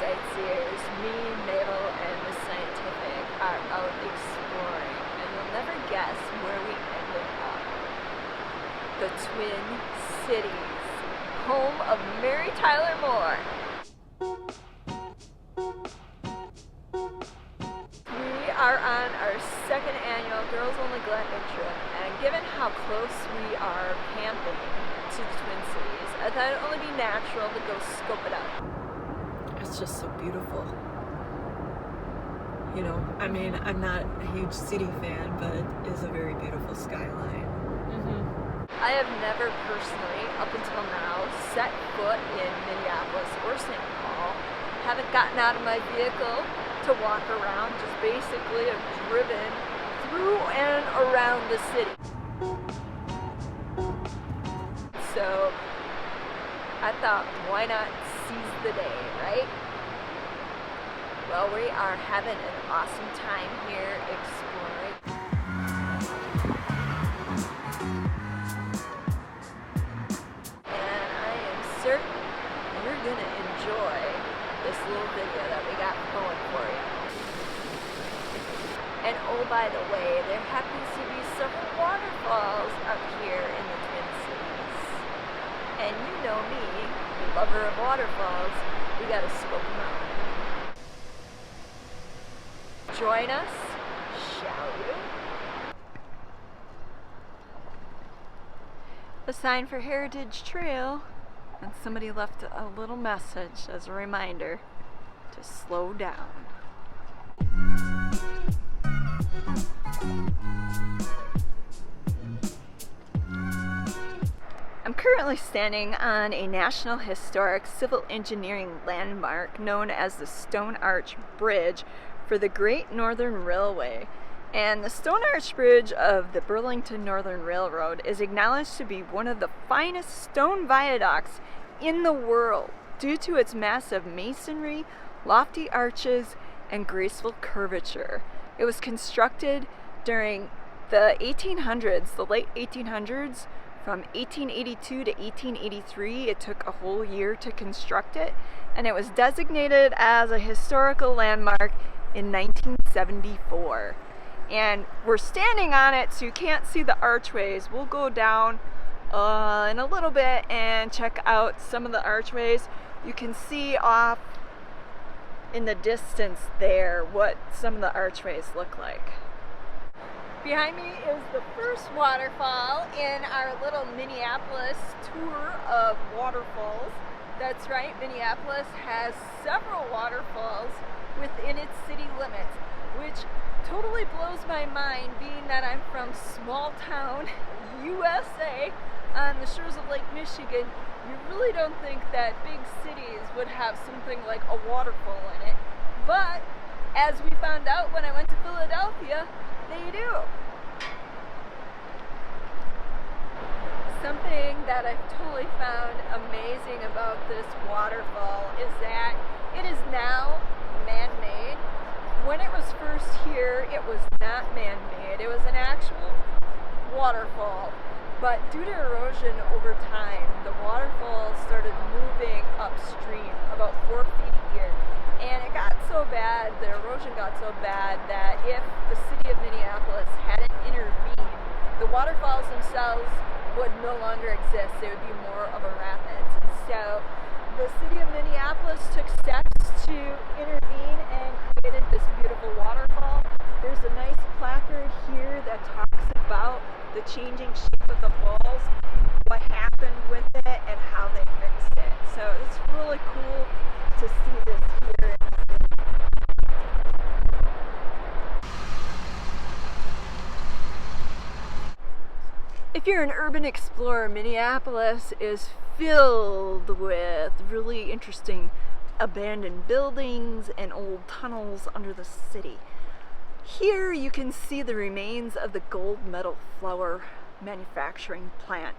sightseers, me, Mabel, and the Scientific are out exploring, and you'll never guess where we ended up. The Twin Cities, home of Mary Tyler Moore. We are on our second annual Girls Only Glamping trip, and given how close we are camping to the Twin Cities, I thought it'd only be natural to go scope it out. It's just so beautiful. You know, I mean, I'm not a huge city fan, but it is a very beautiful skyline. I have never personally, up until now, set foot in Minneapolis or St. Paul. Haven't gotten out of my vehicle to walk around, just basically have driven through and around the city. So I thought, why not seize the day, right? Well, we are having an awesome time here exploring. And I am certain you're going to enjoy this little video that we got going for you. And oh, by the way, there happens to be several waterfalls up here in the Twin Cities. And you know me, lover of waterfalls, we gotta scope them out. Join us, shall you? A sign for Heritage Trail, and somebody left a little message as a reminder to slow down. I'm currently standing on a National Historic Civil Engineering landmark known as the Stone Arch Bridge for the Great Northern Railway. And the Stone Arch Bridge of the Burlington Northern Railroad is acknowledged to be one of the finest stone viaducts in the world due to its massive masonry, lofty arches, and graceful curvature. It was constructed during the 1800s, the late 1800s, from 1882 to 1883. It took a whole year to construct it, and it was designated as a historical landmark in 1974. And we're standing on it, so you can't see the archways. We'll go down in a little bit and check out some of the archways. You can see off in the distance there what some of the archways look like. Behind me is the first waterfall in our little Minneapolis tour of waterfalls. That's right, Minneapolis has several waterfalls within its city limits, which totally blows my mind, being that I'm from small town USA on the shores of Lake Michigan. You really don't think that big cities would have something like a waterfall in it, but as we found out when I went to Philadelphia, they do. Something that I've totally found amazing about this waterfall is that it is now man-made. When it was first here, it was not man-made. It was an actual waterfall. But due to erosion over time, the waterfall started moving upstream about 4 feet a year. And it got so bad, the erosion got so bad, that if the city of Minneapolis hadn't intervened, the waterfalls themselves would no longer exist. They would be more of a rapids. And so the city of Minneapolis took steps to intervene and created this beautiful waterfall. There's a nice placard here that talks about the changing shape of the falls, what happened with it, and how they fixed it. So it's really cool to see this here in the city. If you're an urban explorer, Minneapolis is filled with really interesting abandoned buildings and old tunnels under the city. Here you can see the remains of the gold medal flour manufacturing plant.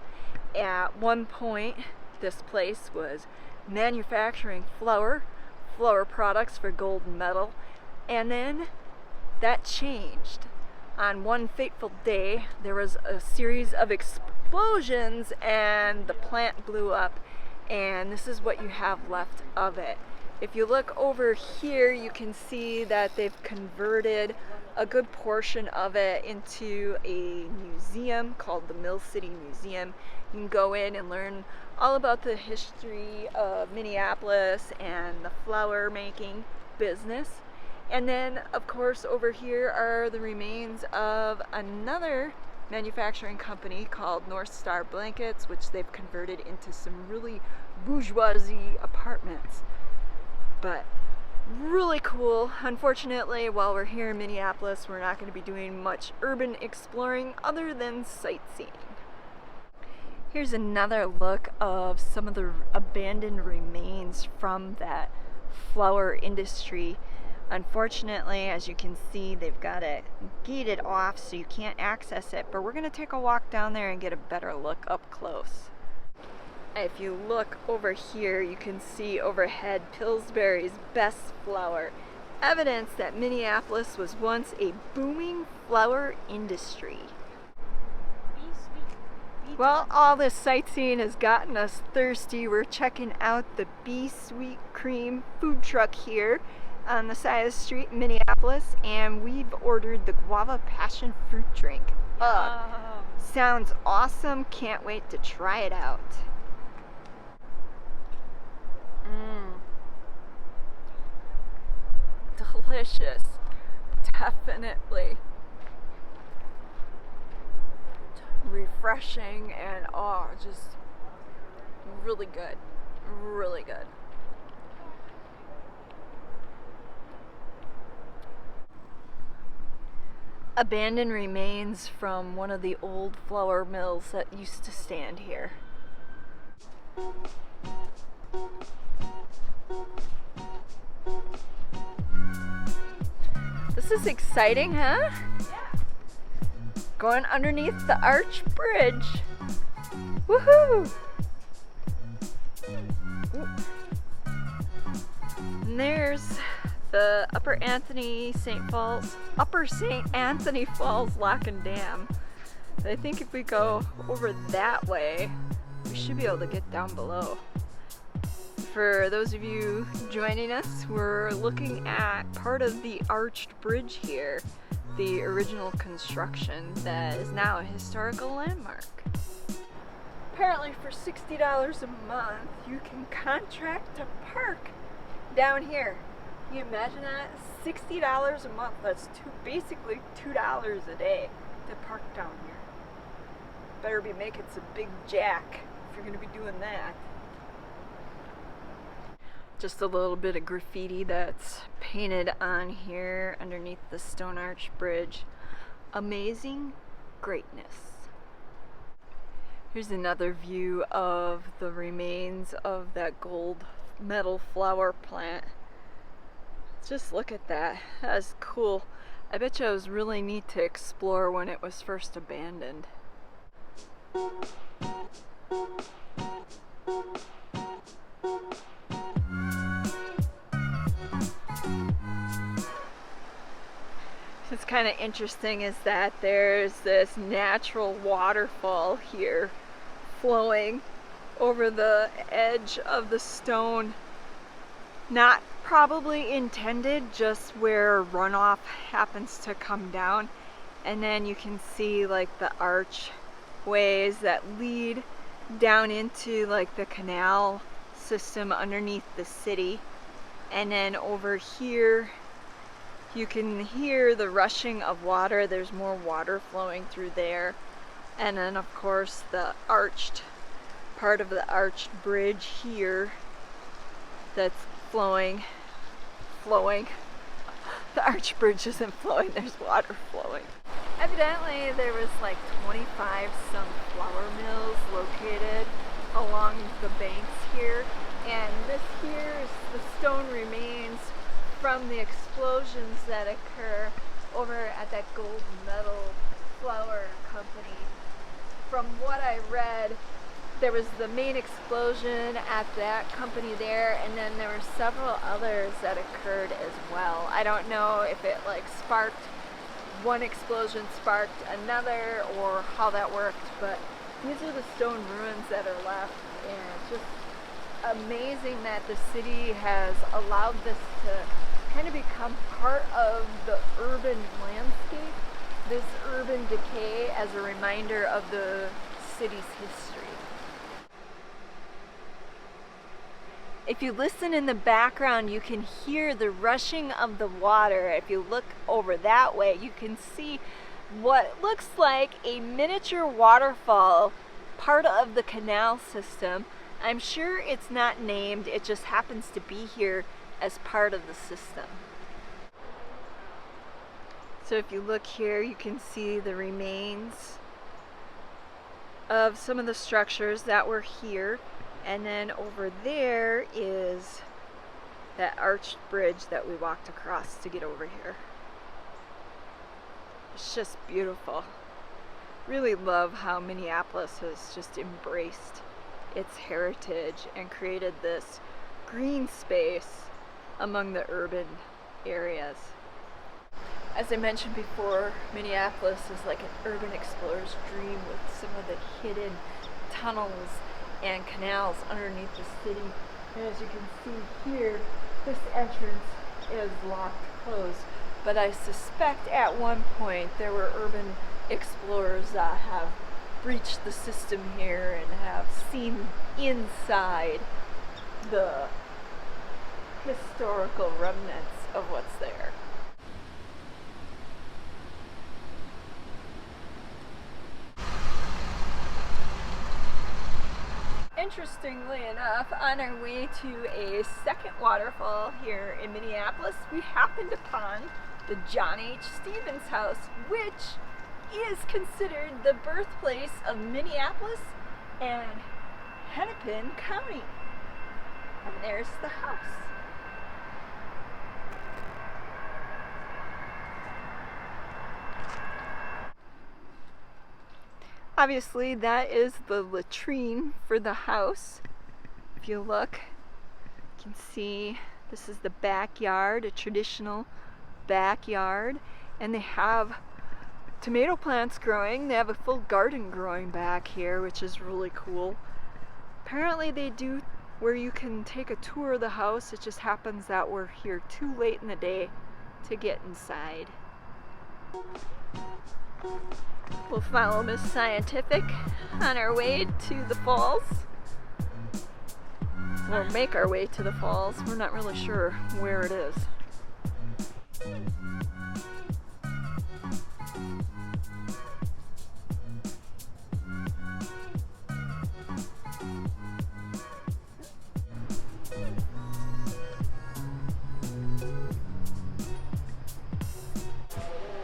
At one point, this place was manufacturing flour products for gold medal, and then that changed. On one fateful day, there was a series of explosions and the plant blew up, and this is what you have left of it. If you look over here, you can see that they've converted a good portion of it into a museum called the Mill City Museum. You can go in and learn all about the history of Minneapolis and the flour making business. And then, of course, over here are the remains of another manufacturing company called North Star Blankets, which they've converted into some really bourgeoisie apartments. But really cool. Unfortunately, while we're here in Minneapolis, we're not going to be doing much urban exploring other than sightseeing. Here's another look of some of the abandoned remains from that flour industry. Unfortunately, as you can see, they've got it gated off so you can't access it, but we're going to take a walk down there and get a better look up close. If you look over here, you can see overhead Pillsbury's Best Flour, evidence that Minneapolis was once a booming flour industry. Well, all this sightseeing has gotten us thirsty. We're checking out the Bee Sweet Cream food truck here on the side of the street in Minneapolis, and we've ordered the guava passion fruit drink. Sounds awesome. Can't wait to try it out. Delicious. Definitely refreshing and just really good. Really good. Abandoned remains from one of the old flour mills that used to stand here. This is exciting, huh? Yeah. Going underneath the arch bridge. Woohoo! And there's the Upper St. Anthony Falls Lock and Dam. I think if we go over that way, we should be able to get down below. For those of you joining us, we're looking at part of the arched bridge here, the original construction that is now a historical landmark. Apparently for $60 a month, you can contract to park down here. Can you imagine that? $60 a month. That's basically $2 a day to park down here. Better be making some big jack if you're going to be doing that. Just a little bit of graffiti that's painted on here underneath the Stone Arch Bridge. Amazing greatness. Here's another view of the remains of that gold metal flour plant. Just look at that. That's cool. I bet you it was really neat to explore when it was first abandoned. What's kind of interesting is that there's this natural waterfall here flowing over the edge of the stone. Not probably intended, just where runoff happens to come down. And then you can see like the archways that lead down into like the canal system underneath the city. And then over here you can hear the rushing of water. There's more water flowing through there. And then of course the arched part of the arched bridge here that's flowing. The arch bridge isn't flowing, there's water flowing. Evidently there was like 25 some flour mills located along the banks here, and this here is the stone remains from the explosions that occur over at that gold metal flour company. From what I read, there was the main explosion at that company there, and then there were several others that occurred as well. I don't know if it like sparked, one explosion sparked another, or how that worked, but these are the stone ruins that are left, and just amazing that the city has allowed this to kind of become part of the urban landscape, this urban decay as a reminder of the city's history. If you listen in the background, you can hear the rushing of the water. If you look over that way, you can see what looks like a miniature waterfall, part of the canal system. I'm sure it's not named, it just happens to be here as part of the system. So if you look here, you can see the remains of some of the structures that were here. And then over there is that arched bridge that we walked across to get over here. It's just beautiful. Really love how Minneapolis has just embraced its heritage and created this green space among the urban areas. As I mentioned before, Minneapolis is like an urban explorer's dream with some of the hidden tunnels and canals underneath the city. And as you can see here, this entrance is locked closed. But I suspect at one point there were urban explorers that have breached the system here and have seen inside the historical remnants of what's there. Interestingly enough, on our way to a second waterfall here in Minneapolis, we happened upon the John H. Stevens House, which is considered the birthplace of Minneapolis and Hennepin County. And there's the house. Obviously, that is the latrine for the house. If you look, you can see this is the backyard, a traditional backyard, and they have tomato plants growing. They have a full garden growing back here, which is really cool. Apparently they do where you can take a tour of the house. It just happens that we're here too late in the day to get inside. We'll follow Miss Scientific on our way to the falls. We'll make our way to the falls. We're not really sure where it is.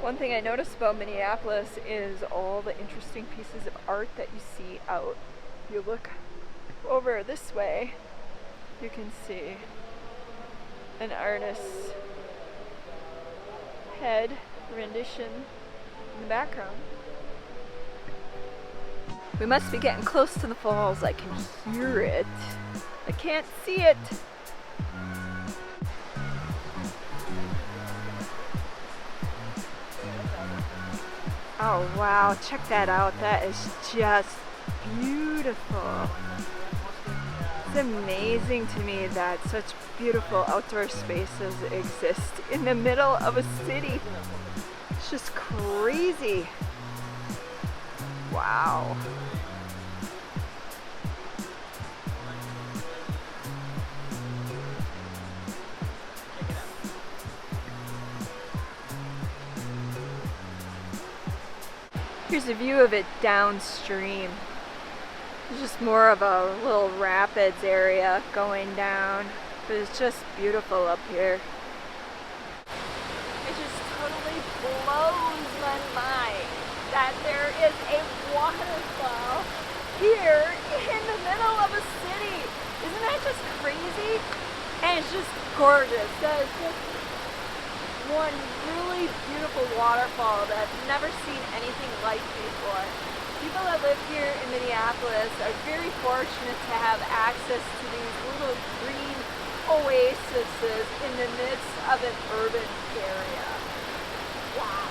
One thing I noticed about Minneapolis is all the interesting pieces of art that you see out. If you look over this way, you can see an artist's head rendition in the background. We must be getting close to the falls. I can hear it. I can't see it. Oh wow, check that out. That is just beautiful. It's amazing to me that such beautiful outdoor spaces exist in the middle of a city. It's just crazy. Wow. Here's a view of it downstream. It's just more of a little rapids area going down, but it's just beautiful up here. It just totally blows my mind that there is a waterfall here in the middle of a city. Isn't that just crazy? And it's just gorgeous. That is just one really beautiful waterfall that I've never seen anything like before. People that live here in Minneapolis are very fortunate to have access to these little green oases in the midst of an urban area. Wow.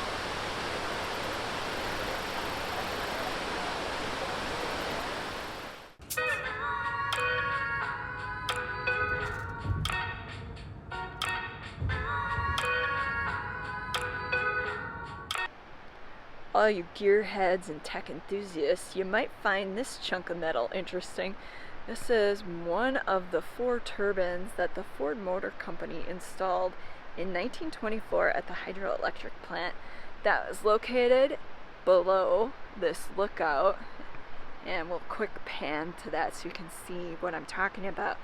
all you gearheads and tech enthusiasts, you might find this chunk of metal interesting. This is one of the 4 turbines that the Ford Motor Company installed in 1924 at the hydroelectric plant that was located below this lookout. And we'll quick pan to that so you can see what I'm talking about.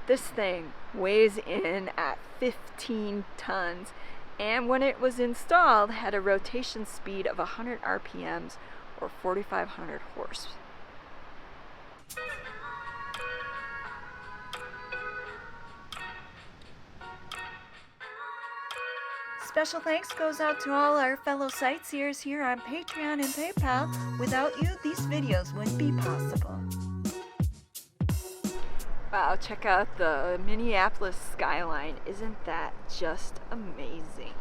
This thing weighs in at 15 tons, and when it was installed had a rotation speed of 100 RPMs or 4,500 horse. Special thanks goes out to all our fellow sightseers here on Patreon and PayPal. Without you, these videos wouldn't be possible. Wow, check out the Minneapolis skyline. Isn't that just amazing?